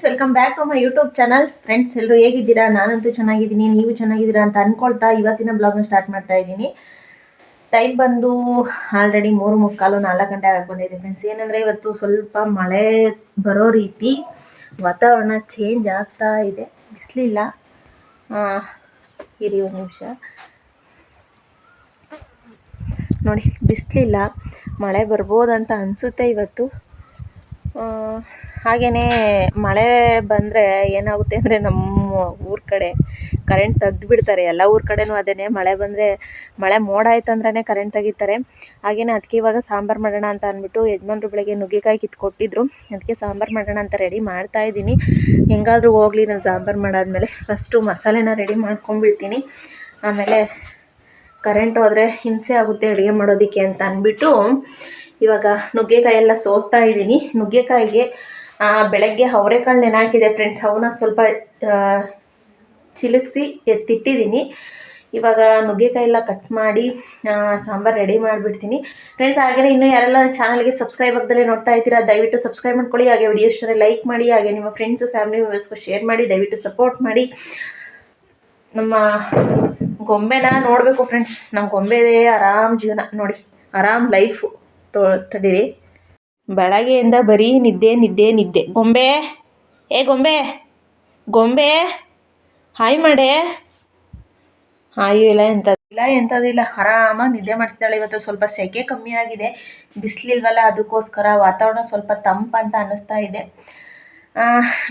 Welcome back to my YouTube channel. Friends ಎಲ್ಲರೂ ಹೇಗಿದ್ದೀರಾ? ನಾನಂತೂ ಚೆನ್ನಾಗಿದ್ದೀನಿ, ನೀವು ಚೆನ್ನಾಗಿದ್ದೀರಾ ಅಂತ ಅನ್ಕೊಳ್ತಾ ಇವತ್ತಿನ ಬ್ಲಾಗ್ನ ಸ್ಟಾರ್ಟ್ ಮಾಡ್ತಾ ಇದ್ದೀನಿ. ಟೈಮ್ ಬಂದು ಆಲ್ರೆಡಿ 3:45 4 ಗಂಟೆ ಆಗ್ಕೊಂಡಿದೆ ಫ್ರೆಂಡ್ಸ್. ಏನಂದರೆ ಇವತ್ತು ಸ್ವಲ್ಪ ಮಳೆ ಬರೋ ರೀತಿ ವಾತಾವರಣ ಚೇಂಜ್ ಆಗ್ತಾ ಇದೆ. ಬಿಸಿಲಿಲ್ಲ, ಇರಿ ಒಂದು ನಿಮಿಷ ನೋಡಿ, ಬಿಸಿಲಿಲ್ಲ, ಮಳೆ ಬರ್ಬೋದಂತ ಅನಿಸುತ್ತೆ ಇವತ್ತು. ಹಾಗೆಯೇ ಮಳೆ ಬಂದರೆ ಏನಾಗುತ್ತೆ ಅಂದರೆ ನಮ್ಮ ಊರ ಕಡೆ ಕರೆಂಟ್ ತೆಗ್ದು ಬಿಡ್ತಾರೆ. ಎಲ್ಲ ಊರ ಕಡೆನೂ ಅದೇ, ಮಳೆ ಬಂದರೆ ಮಳೆ ಮೋಡ ಆಯ್ತು ಅಂದ್ರೆ ಕರೆಂಟ್ ತೆಗಿತಾರೆ. ಹಾಗೆಯೇ ಅದಕ್ಕೆ ಇವಾಗ ಸಾಂಬಾರು ಮಾಡೋಣ ಅಂತ ಅಂದ್ಬಿಟ್ಟು ಯಜಮಾನ್ರು ಬೆಳಗ್ಗೆ ನುಗ್ಗೆಕಾಯಿ ಕಿತ್ಕೊಟ್ಟಿದ್ರು. ಅದಕ್ಕೆ ಸಾಂಬಾರು ಮಾಡೋಣ ಅಂತ ರೆಡಿ ಮಾಡ್ತಾಯಿದ್ದೀನಿ. ಹೆಂಗಾದರೂ ಹೋಗಲಿ, ನಾನು ಸಾಂಬಾರು ಮಾಡಾದ್ಮೇಲೆ ಫಸ್ಟು ಮಸಾಲೆನ ರೆಡಿ ಮಾಡ್ಕೊಂಡ್ಬಿಡ್ತೀನಿ. ಆಮೇಲೆ ಕರೆಂಟ್ ಹೋದರೆ ಹಿಂಸೆ ಆಗುತ್ತೆ ಅಡುಗೆ ಮಾಡೋದಕ್ಕೆ ಅಂತ ಅಂದ್ಬಿಟ್ಟು ಇವಾಗ ನುಗ್ಗೆಕಾಯಿ ಎಲ್ಲ ಸೋಸ್ತಾ ಇದ್ದೀನಿ. ನುಗ್ಗೆಕಾಯಿಗೆ ಬೆಳಗ್ಗೆ ಅವರೆಕಾಳು ನೆನೆ ಫ್ರೆಂಡ್ಸ್. ಅವನ್ನ ಸ್ವಲ್ಪ ಚಿಲುಕಿಸಿ ಎತ್ತಿಟ್ಟಿದ್ದೀನಿ. ಇವಾಗ ನುಗ್ಗೆಕಾಯಿ ಎಲ್ಲ ಕಟ್ ಮಾಡಿ ಸಾಂಬಾರು ರೆಡಿ ಮಾಡಿಬಿಡ್ತೀನಿ ಫ್ರೆಂಡ್ಸ್. ಹಾಗೆಯೇ ಇನ್ನೂ ಯಾರೆಲ್ಲ ಚಾನಲ್ಗೆ ಸಬ್ಸ್ಕ್ರೈಬ್ ಆಗದಲ್ಲೇ ನೋಡ್ತಾ ಇದ್ದೀರಾ, ದಯವಿಟ್ಟು ಸಬ್ಸ್ಕ್ರೈಬ್ ಮಾಡ್ಕೊಳ್ಳಿ. ಹಾಗೆ ವಿಡಿಯೋ ಇಷ್ಟರೇ ಲೈಕ್ ಮಾಡಿ, ಹಾಗೆ ನಿಮ್ಮ ಫ್ರೆಂಡ್ಸು ಫ್ಯಾಮಿಲಿ ಮೆಂಬರ್ಸ್ಗೂ ಶೇರ್ ಮಾಡಿ, ದಯವಿಟ್ಟು ಸಪೋರ್ಟ್ ಮಾಡಿ. ನಮ್ಮ ಗೊಂಬೆನ ನೋಡಬೇಕು ಫ್ರೆಂಡ್ಸ್. ನಮ್ಮ ಗೊಂಬೆದೇ ಆರಾಮ್ ಜೀವನ ನೋಡಿ, ಆರಾಮ್ ಲೈಫು. ತಡೀರಿ, ಬೆಳಗ್ಗೆಯಿಂದ ಬರೀ ನಿದ್ದೆ ನಿದ್ದೆ ನಿದ್ದೆ. ಗೊಂಬೆ, ಏ ಗೊಂಬೆ, ಗೊಂಬೆ ಹಾಯ್ ಮಾಡೇ. ಹಾಯೂ ಇಲ್ಲ, ಎಂಥದಿಲ್ಲ, ಆರಾಮಾಗಿ ನಿದ್ದೆ ಮಾಡ್ತಿದ್ದಾಳೆ. ಇವತ್ತು ಸ್ವಲ್ಪ ಸೆಕೆ ಕಮ್ಮಿ ಆಗಿದೆ, ಬಿಸಿಲಿಲ್ವಲ್ಲ, ಅದಕ್ಕೋಸ್ಕರ ವಾತಾವರಣ ಸ್ವಲ್ಪ ತಂಪಂತ ಅನ್ನಿಸ್ತಾ ಇದೆ.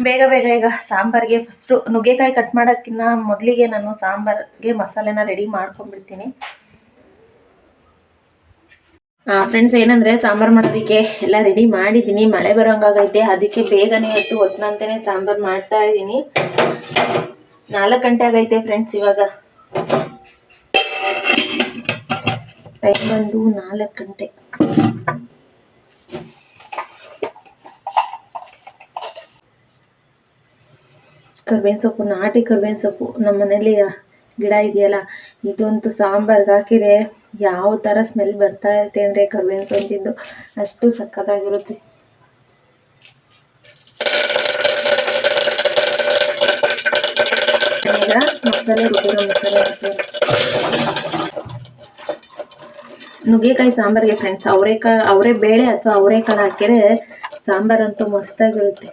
ಬೇಗ ಈಗ ಸಾಂಬಾರಿಗೆ ಫಸ್ಟು ನುಗ್ಗೆಕಾಯಿ ಕಟ್ ಮಾಡೋದಕ್ಕಿಂತ ಮೊದಲಿಗೆ ನಾನು ಸಾಂಬಾರಿಗೆ ಮಸಾಲೆನ ರೆಡಿ ಮಾಡ್ಕೊಂಡ್ಬಿಡ್ತೀನಿ ಫ್ರೆಂಡ್ಸ್. ಏನಂದರೆ ಸಾಂಬಾರು ಮಾಡೋದಕ್ಕೆ ಎಲ್ಲ ರೆಡಿ ಮಾಡಿದ್ದೀನಿ. ಮಳೆ ಬರೋಂಗಾಗೈತೆ, ಅದಕ್ಕೆ ಬೇಗನೆ ಇವತ್ತು ಹೊತ್ತಿನಂತೆಯೇ ಸಾಂಬಾರು ಮಾಡ್ತಾ ಇದ್ದೀನಿ. 4 ಗಂಟೆ ಆಗೈತೆ ಫ್ರೆಂಡ್ಸ್. ಇವಾಗ ಟೈಮ್ ಬಂದು 4 ಗಂಟೆ. ಕರ್ಬೇವಿನ ಸೊಪ್ಪು, ನಾಟಿ ಕರ್ಬೇವಿನ ಸೊಪ್ಪು ನಮ್ಮ ಮನೇಲಿ ಗಿಡ ಇದೆಯಲ್ಲ, ಇದಂತೂ ಸಾಂಬಾರ್ಗೆ ಹಾಕಿದರೆ ಯಾವ ಥರ ಸ್ಮೆಲ್ ಬರ್ತಾ ಇರುತ್ತೆ ಅಂದರೆ ಕರ್ಬೇವಿನ ಸೊಪ್ಪಿಂದು ಅಷ್ಟು ಸಕ್ಕತ್ತಾಗಿರುತ್ತೆ. ಈಗ ಮಸಾಲೆ ನುಗ್ಗೆಕಾಯಿ ಸಾಂಬಾರಿಗೆ ಫ್ರೆಂಡ್ಸ್ ಅವರೇ ಬೇಳೆ ಅಥವಾ ಅವರೆಕಾಳು ಹಾಕಿದ್ರೆ ಸಾಂಬಾರಂತೂ ಮಸ್ತಾಗಿರುತ್ತೆ.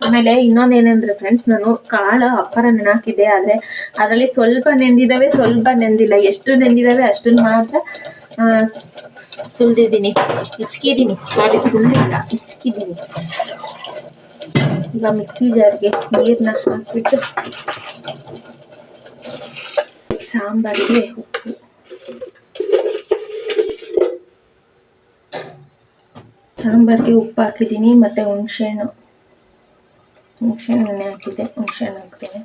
ಆಮೇಲೆ ಇನ್ನೊಂದೇನೆಂದರೆ ಫ್ರೆಂಡ್ಸ್, ನಾನು ಕಾಳು ಅಪ್ಪರ ನೆನಾಕಿದ್ದೆ, ಆದರೆ ಅದರಲ್ಲಿ ಸ್ವಲ್ಪ ನೆಂದಿದ್ದಾವೆ, ಸ್ವಲ್ಪ ನೆಂದಿಲ್ಲ. ಎಷ್ಟು ನೆಂದಿದ್ದಾವೆ ಅಷ್ಟನ್ನು ಮಾತ್ರ ಸುಲಿದಿದ್ದೀನಿ, ಇಸ್ಕಿದ್ದೀನಿ. ಸಾರಿ, ಸುಲಿದಿಲ್ಲ, ಇಸ್ಕಿದ್ದೀನಿ. ಈಗ ಮಿಕ್ಸಿ ಜಾರ್ಗೆ ನೀರನ್ನ ಹಾಕ್ಬಿಟ್ಟು ಸಾಂಬಾರಿಗೆ ಉಪ್ಪು ಹಾಕಿದ್ದೀನಿ, ಮತ್ತು ಹುಣಸೆಹಣ್ಣು ನೆನೆ ಹಾಕಿದ್ದೆ, ಹುಣಸೆಹಣ್ಣು ಹಾಕ್ತೀನಿ.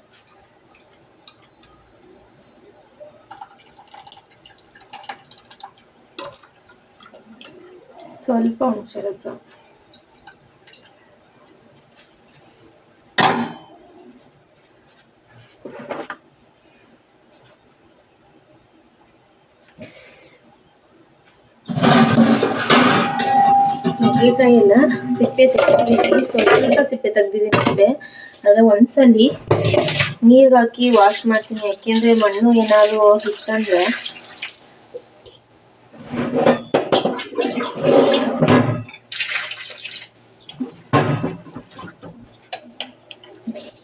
ಸ್ವಲ್ಪ ಹುಣಸೆ ರಸ, ನುಗ್ಗೆಕಾಯಿ ಎಲ್ಲ ಸಿಪ್ಪೆ ತೆಗೆದಿದ್ದೀನಿ, ಸ್ವಲ್ಪ ಸಿಪ್ಪೆ ತೆಗೆದಿದ್ದೀನಿ ಅಷ್ಟೇ. ಆದರೆ ಒಂದ್ಸಲಿ ನೀರಿಗೆ ಹಾಕಿ ವಾಶ್ ಮಾಡ್ತೀನಿ, ಯಾಕೆಂದರೆ ಮಣ್ಣು ಏನಾದರೂ ಇತ್ತಂದರೆ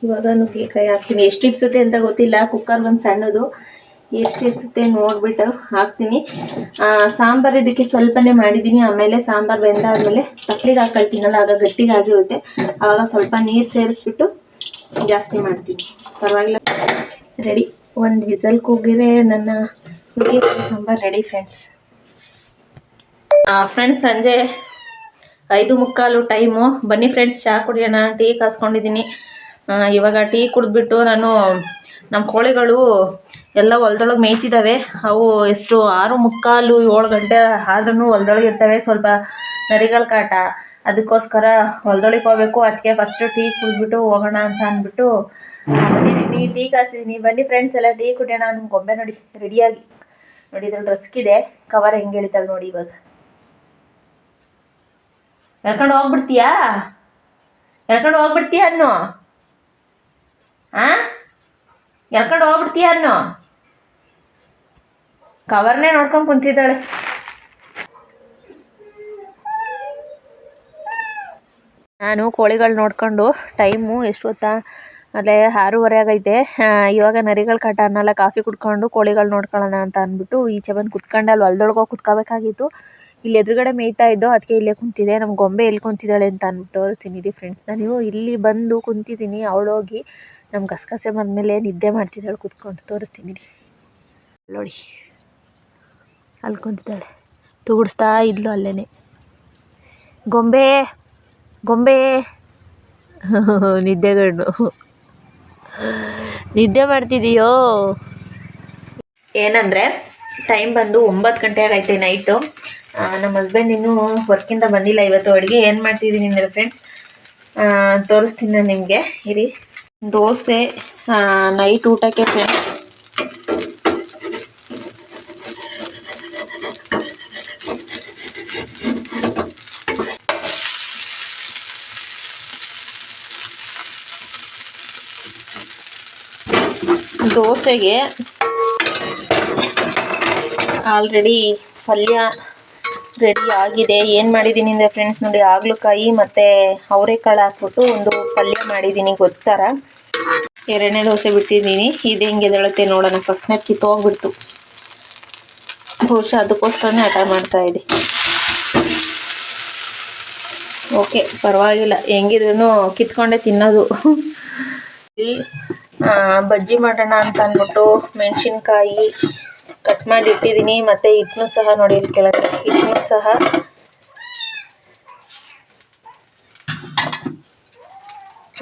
ಇವಾಗ ನುಗ್ಗೆಕಾಯಿ ಹಾಕ್ತೀನಿ. ಎಷ್ಟು ಇಡ್ಸುತ್ತೆ ಅಂತ ಗೊತ್ತಿಲ್ಲ, ಕುಕ್ಕರ್ ಒಂದು ಸಣ್ಣದು, ಎಷ್ಟು ಇಡ್ಸುತ್ತೆ ನೋಡಿಬಿಟ್ಟು ಹಾಕ್ತೀನಿ. ಸಾಂಬಾರು ಇದಕ್ಕೆ ಸ್ವಲ್ಪನೇ ಮಾಡಿದ್ದೀನಿ. ಆಮೇಲೆ ಸಾಂಬಾರು ಬೆಂದಾದ್ಮೇಲೆ ತಪ್ಪಲಿಗೆ ಹಾಕೊಳ್ತೀನಲ್ಲ, ಆಗ ಗಟ್ಟಿಗಾಗಿರುತ್ತೆ. ಆವಾಗ ಸ್ವಲ್ಪ ನೀರು ಸೇರಿಸ್ಬಿಟ್ಟು ಜಾಸ್ತಿ ಮಾಡ್ತೀನಿ, ಪರವಾಗಿಲ್ಲ. ರೆಡಿ, ಒಂದು ವಿಸಲ್ ಕೂಗಿದ್ರೆ ನನ್ನ ನುಗ್ಗೆಕಾಯಿ ಸಾಂಬಾರು ರೆಡಿ ಫ್ರೆಂಡ್ಸ್. ಸಂಜೆ 5:45 ಟೈಮು. ಬನ್ನಿ ಫ್ರೆಂಡ್ಸ್, ಚಹಾ ಕುಡಿಯೋಣ. ಟೀ ಕಾಸ್ಕೊಂಡಿದ್ದೀನಿ. ಇವಾಗ ಟೀ ಕುಡಿದ್ಬಿಟ್ಟು ನಾನು ನಮ್ಮ ಕೋಳಿಗಳು ಎಲ್ಲ ಹೊಲದೊಳಗೆ ಮೇಯ್ತಿದ್ದಾವೆ. ಅವು ಎಷ್ಟು 6:45 7 ಗಂಟೆ ಆದ್ರೂ ಹೊಲದೊಳಗೆ ಇರ್ತವೆ. ಸ್ವಲ್ಪ ನರಿಗಳ ಕಾಟ, ಅದಕ್ಕೋಸ್ಕರ ಹೊಲದೊಳಗೆ ಹೋಗಬೇಕು. ಅದಕ್ಕೆ ಫಸ್ಟು ಟೀ ಕುಡಿದ್ಬಿಟ್ಟು ಹೋಗೋಣ ಅಂತ ಅಂದ್ಬಿಟ್ಟು ಬಂದಿದ್ದೀನಿ. ಟೀ ಕಾಸಿದ್ದೀನಿ, ಬನ್ನಿ ಫ್ರೆಂಡ್ಸ್ ಎಲ್ಲ ಟೀ ಕುಡಿಯೋಣ. ನಮ್ಮ ಗೊಂಬೆ ನೋಡಿ ರೆಡಿಯಾಗಿ ನೋಡಿ, ಇದ್ರಲ್ಲಿ ರಸ್ಕಿದೆ, ಕವರ್ ಹೆಂಗೆ ಹೇಳ್ತಾಳೆ ನೋಡಿ. ಇವಾಗ ಎಳ್ಕೊಂಡು ಹೋಗ್ಬಿಡ್ತೀಯಾ ಅನ್ನೋ ಎಳ್ಕೊಂಡು ಹೋಗ್ಬಿಡ್ತೀಯ ಅನ್ನೋ ಕವರ್ನೇ ನೋಡ್ಕೊಂಡು ಕುಂತಿದ್ದಾಳೆ. ನಾನು ಕೋಳಿಗಳು ನೋಡ್ಕೊಂಡು ಟೈಮು ಎಷ್ಟು ಗೊತ್ತಾ, ಅಲ್ಲೇ 6:30 ಆಗೈತೆ. ಇವಾಗ ನರಿಗಳು ಕಾಟ ಅನ್ನಲ್ಲ, ಕಾಫಿ ಕುಡ್ಕೊಂಡು ಕೋಳಿಗಳು ನೋಡ್ಕೊಳ್ಳೋಣ ಅಂತ ಅಂದ್ಬಿಟ್ಟು ಈಚೆ ಬಂದು ಕುತ್ಕೊಂಡೆ. ಅಲ್ಲಿ ಹೊಲ್ದೊಳಗೆ ಹೋಗಿ ಕುತ್ಕೋಬೇಕಾಗಿತ್ತು. ಇಲ್ಲಿ ಎದುರುಗಡೆ ಮೇಯ್ತಾ ಇದ್ದೋ, ಅದಕ್ಕೆ ಇಲ್ಲೇ ಕುಂತಿದೆ. ನಮ್ಮ ಗೊಂಬೆ ಎಲ್ಲಿ ಕುಂತಿದ್ದಾಳೆ ಅಂತ ಅಂದ್ಬಿಟ್ಟು ತೋರಿಸ್ತೀನಿ ರೀ ಫ್ರೆಂಡ್ಸ್. ನಾನು ಇಲ್ಲಿ ಬಂದು ಕುಂತಿದ್ದೀನಿ, ಅವಳೋಗಿ ನಮ್ಮ ಗಸಗಸೆ ಬಂದಮೇಲೆ ನಿದ್ದೆ ಮಾಡ್ತಿದ್ದಾಳೆ ಕುತ್ಕೊಂಡು. ತೋರಿಸ್ತೀನಿ ರೀ ನೋಡಿ, ಅಲ್ಲಿ ಕುಂತಿದ್ದಾಳೆ, ತುಗುಡಿಸ್ತಾ ಇದ್ಲು ಅಲ್ಲೇ. ಗೊಂಬೆ ನಿದ್ದೆಗಣ್ಣು, ನಿದ್ದೆ ಮಾಡ್ತಿದೀಯೋ? ಏನಂದರೆ ಟೈಮ್ ಬಂದು 9 ಗಂಟೆ ಆಗೈತೆ ನೈಟು. ನಮ್ಮ ಹಸ್ಬೆಂಡ್ ಇನ್ನೂ ವರ್ಕಿಂದ ಬಂದಿಲ್ಲ ಇವತ್ತು. ಅಡುಗೆ ಏನು ಮಾಡ್ತಿದ್ದೀನಿ ಅಂದರೆ ಫ್ರೆಂಡ್ಸ್ ತೋರಿಸ್ತೀನಿ ನಾನು ನಿಮಗೆ ಇರಿ. ದೋಸೆ ನೈಟ್ ಊಟಕ್ಕೆ ಫ್ರೆಂಡ್ಸ್. ದೋಸೆಗೆ ಆಲ್ರೆಡಿ ಪಲ್ಯ ರೆಡಿ ಆಗಿದೆ. ಏನು ಮಾಡಿದ್ದೀನಿ ಅಂದರೆ ಫ್ರೆಂಡ್ಸ್ ನೋಡಿ, ಹಾಗಲಕಾಯಿ ಮತ್ತು ಅವರೆಕಾಳು ಹಾಕ್ಬಿಟ್ಟು ಒಂದು ಪಲ್ಯ ಮಾಡಿದ್ದೀನಿ ಗೊತ್ತರ. 2ನೇ ದೋಸೆ ಬಿಟ್ಟಿದ್ದೀನಿ. ಇದು ಹೆಂಗೆ ಎದ್ದೇಳುತ್ತೆ ನೋಡೋಣ. ಫಸ್ಟ್ನೇ ಕಿತ್ತೋಗ್ಬಿಡ್ತು, ಬಹುಶಃ ಅದಕ್ಕೋಸ್ಕರನೇ ಹಠ ಮಾಡ್ತಾಯಿದ್ದೆ. ಓಕೆ ಪರವಾಗಿಲ್ಲ, ಹೆಂಗಿದ್ರೂ ಕಿತ್ಕೊಂಡೆ ತಿನ್ನೋದು. ಬಜ್ಜಿ ಮಾಡೋಣ ಅಂತ ಅಂದ್ಬಿಟ್ಟು ಮೆಣಸಿನ್ಕಾಯಿ ಕಟ್ ಮಾಡಿ ಇಟ್ಟಿದ್ದೀನಿ. ಮತ್ತು ಹಿಟ್ಟನ್ನು ಸಹ ನೋಡಿ, ಇಲ್ಲಿ ಕೆಳಗೆ ಹಿಟ್ಟನ್ನು ಸಹ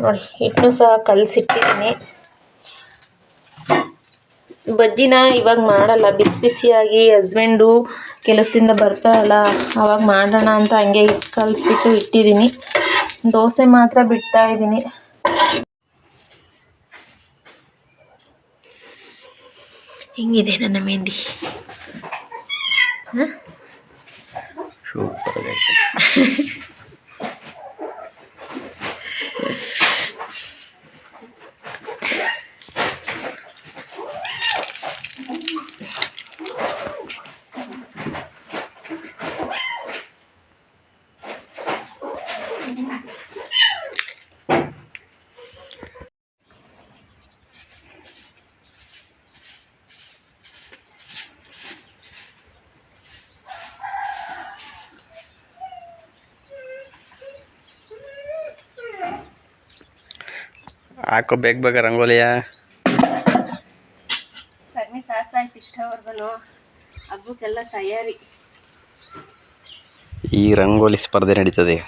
ನೋಡಿ, ಹಿಟ್ಟನ್ನು ಸಹ ಕಲಸಿಟ್ಟಿದ್ದೀನಿ. ಬಜ್ಜಿನ ಇವಾಗ ಮಾಡಲ್ಲ, ಬಿಸಿ ಬಿಸಿಯಾಗಿ ಹಸ್ಬೆಂಡು ಕೆಲಸದಿಂದ ಬರ್ತಾರಲ್ಲ ಅವಾಗ ಮಾಡೋಣ ಅಂತ ಹಂಗೆ ಹಿಟ್ಟು ಕಲಿಸ್ಬಿಟ್ಟು ಇಟ್ಟಿದ್ದೀನಿ. ದೋಸೆ ಮಾತ್ರ ಬಿಡ್ತಾ ಇದ್ದೀನಿ. ಹಿಂಗಿದೆ ನನ್ನ ಮೆಹಂದಿ. ಸೂಪರ್ ಆಗಿದೆ. ಹಾಕೋ ಬೇಗ ರಂಗೋಲಿಯ ಸಗಣಿ ಸಾಸಾಯ್ತು ಇಷ್ಟವರೆಗೂ. ಹಬ್ಬಕ್ಕೆಲ್ಲ ತಯಾರಿ. ಈ ರಂಗೋಲಿ ಸ್ಪರ್ಧೆ ನಡೀತದೆ.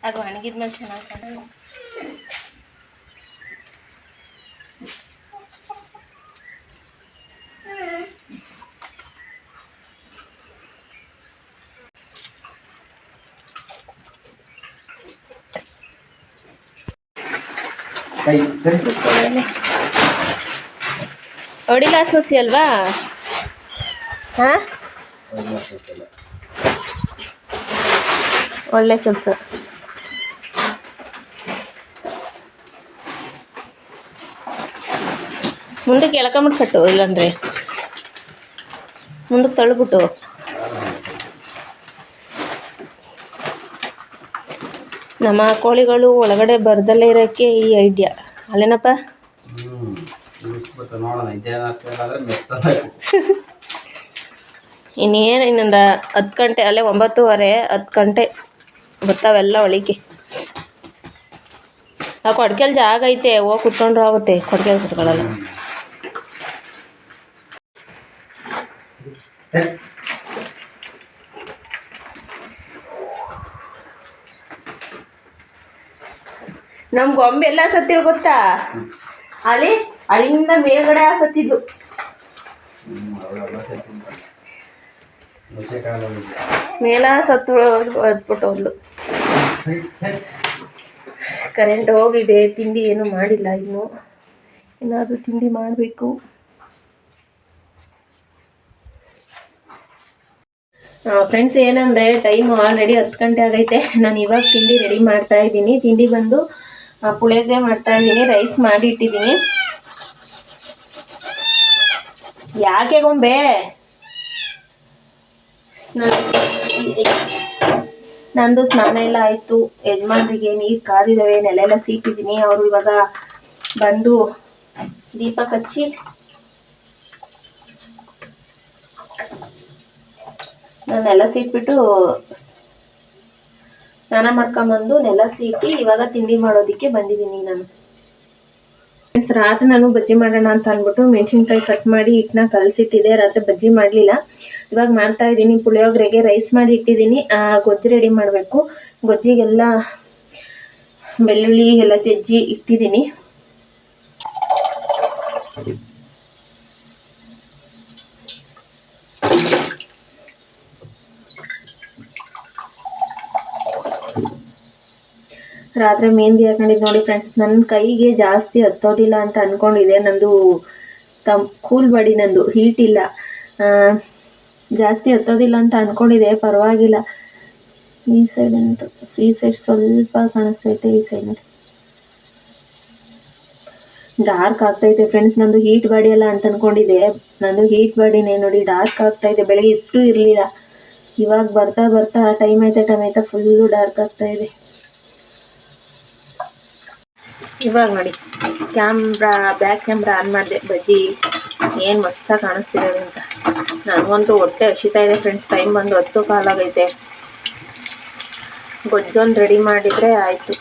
ಅದು ಒಣಗಿದ್ಮೇಲೆ ಚೆನ್ನಾಗಿ ಕಾಣೋದು. ಹೊಡಿಲ ಸೋಸಿ ಅಲ್ವಾ? ಹಾಂ, ಒಳ್ಳೆ ಕೆಲಸ. ಮುಂದಕ್ಕೆ ಎಳ್ಕೊಂಬಿಟ್ಟು ಕಟ್ಟು, ಇಲ್ಲಾಂದರೆ ಮುಂದಕ್ಕೆ ತಳ್ಳಿಬಿಟ್ಟು. ನಮ್ಮ ಕೋಳಿಗಳು ಒಳಗಡೆ ಬರ್ದಲ್ಲೇ ಇರೋಕ್ಕೆ ಈ ಐಡಿಯಾ ಅಲ್ಲೇನಪ್ಪ. ನೋಡೋಣ ಇದೇನಾಗ್ತದೆ ಮೆಸ್ತದ ಇನ್ನೇನು ಇನ್ನೊಂದು 10 ಗಂಟೆ ಅಲ್ಲೇ 9:30 10 ಗಂಟೆ ಬರ್ತಾವೆಲ್ಲ ಒಳಿಕೆ. ಆ ಕೊಡ್ಕೆಲ್ ಜಾಗ ಐತೆ, ಹೋಗಿ ಕುತ್ಕೊಂಡ್ರು ಆಗುತ್ತೆ. ಕೊಡ್ಕೆಲ್ ಕುತ್ಕೊಳ್ಳಲ್ಲ. ನಮ್ಮ ಗೊಂಬೆ ಎಲ್ಲ ಸತ್ತಿಳು ಗೊತ್ತಾ? ಅಲ್ಲಿಂದ ಮೇಲ್ಗಡೆ ಸತ್ತಿದ್ದು. ಮೇಲ ಸತ್ತು ಹೊದ್ಬಿಟ್ಟು ಹೋದ್ಲು. ಕರೆಂಟ್ ಹೋಗಿದೆ. ತಿಂಡಿ ಏನು ಮಾಡಿಲ್ಲ ಇನ್ನು. ಏನಾದರೂ ತಿಂಡಿ ಮಾಡಬೇಕು. ಫ್ರೆಂಡ್ಸ್, ಏನಂದರೆ ಟೈಮು ಆಲ್ರೆಡಿ 10 ಗಂಟೆ ಆಗೈತೆ. ನಾನು ಇವಾಗ ತಿಂಡಿ ರೆಡಿ ಮಾಡ್ತಾ ಇದ್ದೀನಿ. ತಿಂಡಿ ಬಂದು ಪುಳಿಯೋಗರೆ ಮಾಡ್ತಾ ಇದ್ದೀನಿ. ರೈಸ್ ಮಾಡಿ ಇಟ್ಟಿದ್ದೀನಿ. ಯಾಕೆ ಗೊಂಬೆ? ನಂದು ಸ್ನಾನ ಎಲ್ಲ ಆಯಿತು. ಯಜಮಾನ್ರಿಗೆ ನೀರು ಕಾದಿದ್ದಾವೆ, ನೆಲೆಲ್ಲ ಸೀಟಿದ್ದೀನಿ. ಅವರು ಇವಾಗ ಬಂದು ದೀಪ ಹಚ್ಚಿ ನಾನು ನೆಲ ಸೀಟ್ಬಿಟ್ಟು ಸ್ನಾನ ಮಾಡ್ಕೊಂಬಂದು ನೆಲ ಸೀಟಿ ಇವಾಗ ತಿಂಡಿ ಮಾಡೋದಕ್ಕೆ ಬಂದಿದ್ದೀನಿ ನಾನು. ರಾತ್ರಿ ನಾನು ಬಜ್ಜಿ ಮಾಡೋಣ ಅಂತ ಅಂದ್ಬಿಟ್ಟು ಮೆಣಸಿನ್ಕಾಯಿ ಕಟ್ ಮಾಡಿ ಹಿಟ್ಟನ್ನ ಕಲಸಿಟ್ಟಿದ್ದೆ. ರಾತ್ರಿ ಬಜ್ಜಿ ಮಾಡಲಿಲ್ಲ. ಇವಾಗ ಮಾಡ್ತಾ ಇದ್ದೀನಿ. ಪುಳಿಯೋಗರೆಗೆ ರೈಸ್ ಮಾಡಿ ಇಟ್ಟಿದ್ದೀನಿ. ಗೊಜ್ಜು ರೆಡಿ ಮಾಡಬೇಕು. ಗೊಜ್ಜಿಗೆಲ್ಲ ಬೆಳ್ಳುಳ್ಳಿ ಎಲ್ಲ ಜಜ್ಜಿ ಇಟ್ಟಿದ್ದೀನಿ. ರಾತ್ರಿ ಮೆಹಂದಿ ಹಾಕೊಂಡಿದ್ದು ನೋಡಿ ಫ್ರೆಂಡ್ಸ್. ನನ್ನ ಕೈಗೆ ಜಾಸ್ತಿ ಹತ್ತೋದಿಲ್ಲ ಅಂತ ಅಂದ್ಕೊಂಡಿದ್ದೆ. ನಂದು ಕೂಲ್ ಬಾಡಿ, ನಂದು ಹೀಟ್ ಇಲ್ಲ, ಜಾಸ್ತಿ ಹತ್ತೋದಿಲ್ಲ ಅಂತ ಅಂದ್ಕೊಂಡಿದ್ದೆ. ಪರವಾಗಿಲ್ಲ. ಈ ಸೈಡ್ ಸ್ವಲ್ಪ ಕಾಣಿಸ್ತೈತೆ. ಈ ಸೈಡ್ ನೋಡಿ ಡಾರ್ಕ್ ಆಗ್ತೈತೆ ಫ್ರೆಂಡ್ಸ್. ನಂದು ಹೀಟ್ ಬಾಡಿ ಅಲ್ಲ ಅಂತ ಅಂದ್ಕೊಂಡಿದ್ದೆ. ನಂದು ಹೀಟ್ ಬಾಡಿನೇ ನೋಡಿ, ಡಾರ್ಕ್ ಆಗ್ತಾಯಿದೆ. ಬೆಳಗ್ಗೆ ಇಷ್ಟು ಇರಲಿಲ್ಲ. ಇವಾಗ ಬರ್ತಾ ಬರ್ತಾ ಟೈಮ್ ಆಯ್ತಾ ಫುಲ್ಲು ಡಾರ್ಕ್ ಆಗ್ತಾಯಿದೆ. ಇವಾಗ ನೋಡಿ ಬ್ಯಾಕ್ ಕ್ಯಾಮ್ರಾ ಆನ್ ಮಾಡಿದೆ. ಬಜ್ಜಿ ಏನು ಮಸ್ತಾಗಿ ಕಾಣಿಸ್ತಿದ್ದಾವೆ ಅಂತ. ನನಗಂತೂ ಹೊಟ್ಟೆ ಹಸಿತಾ ಇದೆ ಫ್ರೆಂಡ್ಸ್. ಟೈಮ್ ಬಂದು 10 ಕಾಲಾಗೈತೆ. ಗೊಜ್ಜೊಂದು ರೆಡಿ ಮಾಡಿದರೆ ಆಯಿತು.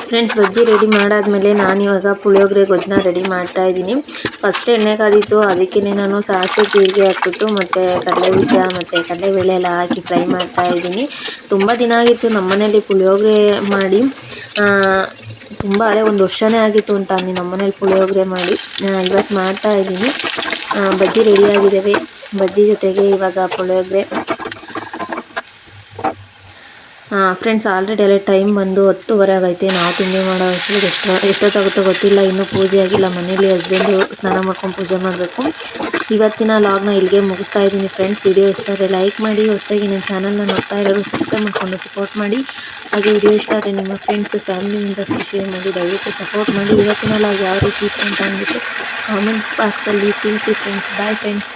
ಫ್ರೆಂಡ್ಸ್, ಬಜ್ಜಿ ರೆಡಿ ಮಾಡಾದಮೇಲೆ ನಾನಿವಾಗ ಪುಳಿಯೋಗರೆ ಗೊಜ್ಜನ್ನ ರೆಡಿ ಮಾಡ್ತಾಯಿದ್ದೀನಿ. ಫಸ್ಟ್ ಎಣ್ಣೆ ಕಾದಿತ್ತು. ಅದಕ್ಕೇ ನಾನು ಸಾಸಿವೆ ಜೀರಿಗೆ ಹಾಕ್ಬಿಟ್ಟು ಮತ್ತು ಕಡಲೆಬೀಜ ಮತ್ತು ಕಡಲೆಬೇಳೆ ಎಲ್ಲ ಹಾಕಿ ಫ್ರೈ ಮಾಡ್ತಾಯಿದ್ದೀನಿ. ತುಂಬ ದಿನ ಆಗಿತ್ತು ನಮ್ಮನೇಲಿ ಪುಳಿಯೋಗರೆ ಮಾಡಿ. ತುಂಬ ಹಳೆ 1 ವರ್ಷನೇ ಆಗಿತ್ತು ಅಂತ ನಮ್ಮನೇಲಿ ಪುಳಿಯೋಗರೆ ಮಾಡಿ. ಇವತ್ತು ಮಾಡ್ತಾಯಿದ್ದೀನಿ. ಬಜ್ಜಿ ರೆಡಿಯಾಗಿದ್ದಾವೆ. ಬಜ್ಜಿ ಜೊತೆಗೆ ಇವಾಗ ಪುಳಿಯೋಗರೆ. ಫ್ರೆಂಡ್ಸ್, ಆಲ್ರೆಡಿ ಎಲ್ಲ ಟೈಮ್ ಬಂದು 10:30 ಆಗೈತೆ. ನಾವು ತಿಂಡಿ ಮಾಡೋ ಅಷ್ಟೊತ್ತಿಗೆ ಎಷ್ಟೊತ್ತಾಗುತ್ತೋ ಗೊತ್ತಿಲ್ಲ. ಇನ್ನೂ ಪೂಜೆ ಆಗಿಲ್ಲ. ಮನೇಲಿ ಹಸ್ಬೆಂಡು ಸ್ನಾನ ಮಾಡ್ಕೊಂಡು ಪೂಜೆ ಮಾಡಬೇಕು. ಇವತ್ತಿನ ಲಾಗ್ನ ಇಲ್ಲಿಗೆ ಮುಗಿಸ್ತಾ ಇದ್ದೀನಿ ಫ್ರೆಂಡ್ಸ್. ವಿಡಿಯೋ ಇಷ್ಟ ಆದರೆ ಲೈಕ್ ಮಾಡಿ. ಹೊಸದಾಗಿ ನನ್ನ ಚಾನಲ್ನ ನೋಡ್ತಾ ಇರೋರು ಸಬ್ಸ್ಕ್ರೈಬ್ ಮಾಡಿಕೊಂಡು ಸಪೋರ್ಟ್ ಮಾಡಿ. ಹಾಗೆ ವಿಡಿಯೋ ಇಷ್ಟ ಆದರೆ ನಿಮ್ಮ ಫ್ರೆಂಡ್ಸು ಫ್ಯಾಮಿಲಿಯಿಂದ ಶೇರ್ ಮಾಡಿ. ದಯವಿಟ್ಟು ಸಪೋರ್ಟ್ ಮಾಡಿ. ಇವತ್ತಿನ ಲಾಗ್ ಯಾವ ರೀತಿ ಇತ್ತು ಅಂತ ಅಂದ್ಬಿಟ್ಟು ಕಾಮೆಂಟ್ ಬಾಕ್ಸಲ್ಲಿ ತಿಳಿಸಿ ಫ್ರೆಂಡ್ಸ್. Bye friends.